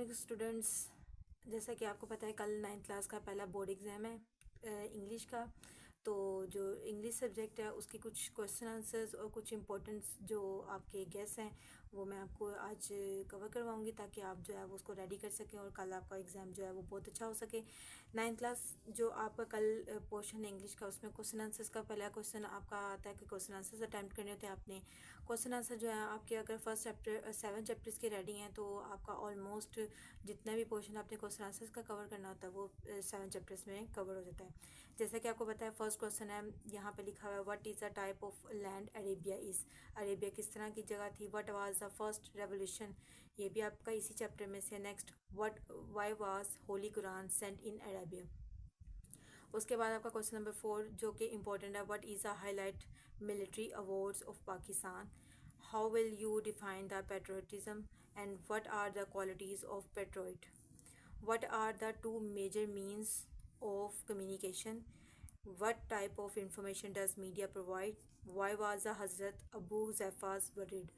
Morning students. जैसा कि आपको पता है कल 9th क्लास का पहला बोर्ड एग्ज़ाम है इंग्लिश का। तो जो इंग्लिश सब्जेक्ट है उसके कुछ क्वेश्चन आंसर्स और कुछ इंपॉर्टेंट्स जो आपके गेस हैं वो मैं आपको आज कवर करवाऊंगी ताकि आप जो है वो उसको रेडी कर सकें और कल आपका एग्ज़ाम जो है वो बहुत अच्छा हो सके। 9th क्लास जो आपका कल पोर्शन है इंग्लिश का उसमें क्वेश्चन आंसर्स का पहला क्वेश्चन आपका आता है कि क्वेश्चन आंसर्स अटैम्प्ट करने होते हैं आपने। क्वेश्चन आंसर जो है आपके अगर फर्स्ट चैप्टर 7 चैप्टर्स के रेडी हैं तो आपका ऑलमोस्ट जितना भी पोर्शन आपने क्वेश्चन आंसर्स का कवर करना होता है वो 7 चैप्टर्स में कवर हो जाता है। जैसा कि आपको पता है फर्स्ट क्वेश्चन है यहाँ पे लिखा हुआ है what is the type of land Arabia is. Arabia किस तरह की जगह थी। What was the first revolution, ये भी आपका इसी चैप्टर में से। Next what why was holy Quran sent in Arabia. उसके बाद आपका क्वेश्चन नंबर 4 जो कि इम्पोर्टेंट है what is the highlight military awards of Pakistan. How will you define the patriotism and what are the qualities of patriot. What are the two major means of communication. What type of information does media provide. Why was the हज़रत Abu हुज़ैफ़ा's buried.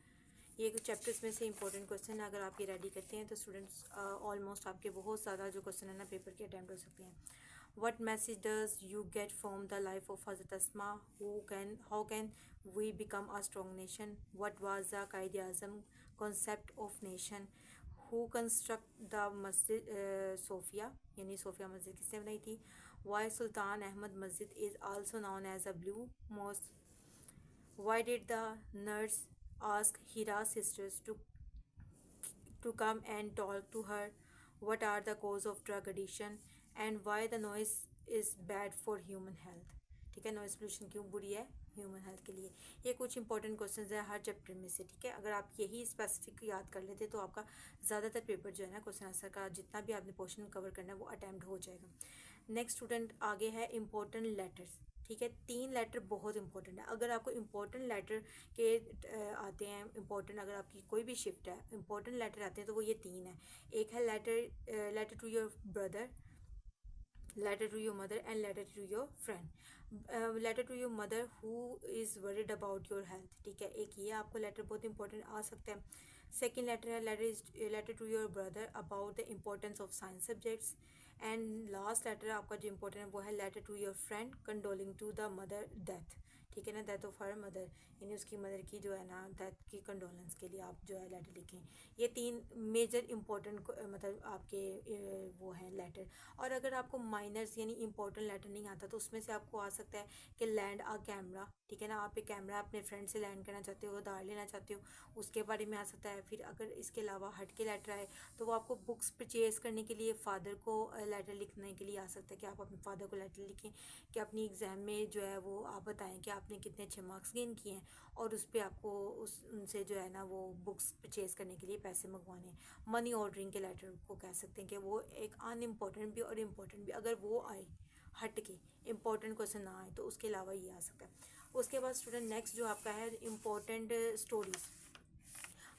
ये कुछ chapters में से important question है। अगर आप ये ready करते हैं तो स्टूडेंट्स ऑलमोस्ट आपके बहुत ज़्यादा जो क्वेश्चन है ना पेपर के अटैम्प्ट हो सकते हैं। What message does you get from the life of Hazrat Asma? How can we become a strong nation? What was the Qaid-e-Azam concept of nation? Who construct the Masjid Sophia? यानी Sophia मस्जिद किसने बनाई थी। Why Sultan Ahmad Masjid is also known as a blue mosque? Why did the nurse ask Hira's sisters to come and talk to her? What are the cause of drug addiction and why the noise is bad for human health। ठीक है, noise pollution क्यों बुरी है human health के लिए। ये कुछ important questions है हर चैप्टर में से। ठीक है, अगर आप यही स्पेसिफिक याद कर लेते तो आपका ज़्यादातर पेपर जो है ना क्वेश्चन आंसर का जितना भी आपने पोर्शन कवर करना है वो अटैम्प्ट हो जाएगा। नेक्स्ट स्टूडेंट आगे है इंपॉर्टेंट लेटर्स। ठीक है, 3 लेटर बहुत इंपॉर्टेंट है। अगर आपको इंपॉर्टेंट लेटर के आते हैं इंपॉर्टेंट, अगर आपकी कोई भी शिफ्ट है इंपॉर्टेंट लेटर आते हैं तो वो ये 3 है। एक है letter to your brother, letter to your mother and letter to your friend। letter to your mother who is worried about your health। ठीक है, एक ये आपको लेटर बहुत इंपॉर्टेंट आ सकता है। सेकेंड लेटर है letter to your brother about the importance of science subjects. And last letter आपका जो इंपॉर्टेंट है वो है letter to your friend condoling to the mother death. ठीक है ना, डेथ ऑफ हर मदर, यानी उसकी मदर की जो है ना डेथ की कंडोलेंस के लिए आप जो है लेटर लिखें। ये 3 मेजर इंपॉर्टेंट मतलब आपके वो हैं लेटर। और अगर आपको माइनर्स यानी इंपॉर्टेंट लेटर नहीं आता तो उसमें से आपको आ सकता है कि लैंड आ कैमरा। ठीक है ना, आप एक कैमरा अपने फ्रेंड से लैंड करना चाहते हो, उधार लेना चाहते हो, उसके बारे में आ सकता है। फिर अगर इसके अलावा हट के लेटर आए तो वो आपको बुक्स परचेज करने के लिए फादर को लेटर लिखने के लिए आ सकता है कि आप अपने फादर को लेटर लिखें कि अपनी एग्ज़ाम में जो है वो आप बताएं कि आपने कितने अच्छे मार्क्स गेन किए हैं और उस पर आपको उनसे जो है ना वो बुक्स परचेज करने के लिए पैसे मंगवाने हैं। मनी ऑर्डरिंग के लेटर को कह सकते हैं कि वो एक अनइम्पॉर्टेंट भी और इम्पॉर्टेंट भी, अगर वो आए हट के इंपॉर्टेंट क्वेश्चन ना आए तो उसके अलावा ये आ सकता है। उसके बाद स्टूडेंट नेक्स्ट जो आपका है इम्पॉर्टेंट स्टोरीज।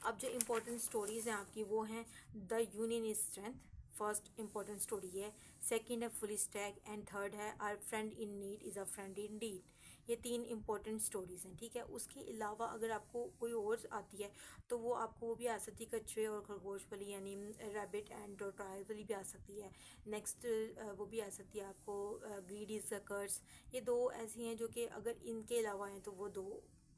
अब जो इम्पोर्टेंट स्टोरीज़ हैं आपकी वो हैं the union is strength, first important story है। सेकंड है फुल स्टैक एंड थर्ड है our friend in need is a friend in deed. ये 3 इंपॉर्टेंट स्टोरीज़ हैं। ठीक है, उसके अलावा अगर आपको कोई और आती है तो वो आपको वो भी आ सकती है कछुए और खरगोश वाली, यानी रैबिट एंड टॉर्टोइज वाली भी आ सकती है। नेक्स्ट वो भी आ सकती है आपको ग्रीड इज़ द कर्स। ये 2 ऐसी हैं जो कि अगर इनके अलावा हैं तो वो 2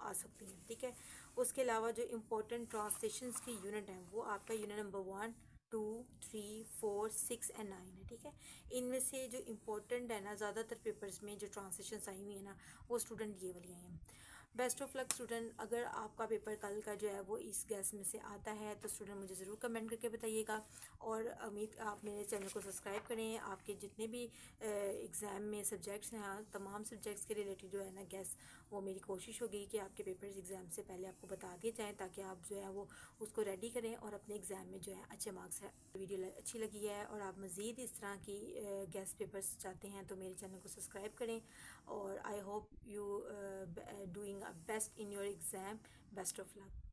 आ सकती हैं। ठीक है, उसके अलावा जो इम्पोर्टेंट ट्रांसलेशंस की यूनिट हैं वो आपका यूनिट नंबर 1, 2, 3, 4, 6 एंड 9 है। ठीक है, इनमें से जो इम्पोर्टेंट है ना ज़्यादातर पेपर्स में जो ट्रांसलेशंस आई हुई है ना वो स्टूडेंट ये वाली आई हैं। Best of luck student. अगर आपका पेपर कल का जो है वो इस गैस में से आता है तो स्टूडेंट मुझे ज़रूर कमेंट करके बताइएगा और उम्मीद आप मेरे चैनल को सब्सक्राइब करें। आपके जितने भी एग्ज़ाम में सब्जेक्ट्स हैं तमाम सब्जेक्ट्स के रिलेटेड जो है ना गैस वो मेरी कोशिश होगी कि आपके पेपर्स एग्ज़ाम से पहले आपको बता दिए जाएँ ताकि आप जो है वो उसको रेडी करें और अपने एग्ज़ाम में जो है अच्छे मार्क्स है। वीडियो अच्छी लगी है और आप मज़ीद इस तरह की गेस्ट पेपर्स चाहते हैं तो मेरे चैनल को सब्सक्राइब करें और I hope you doing best in your exam. Best of luck.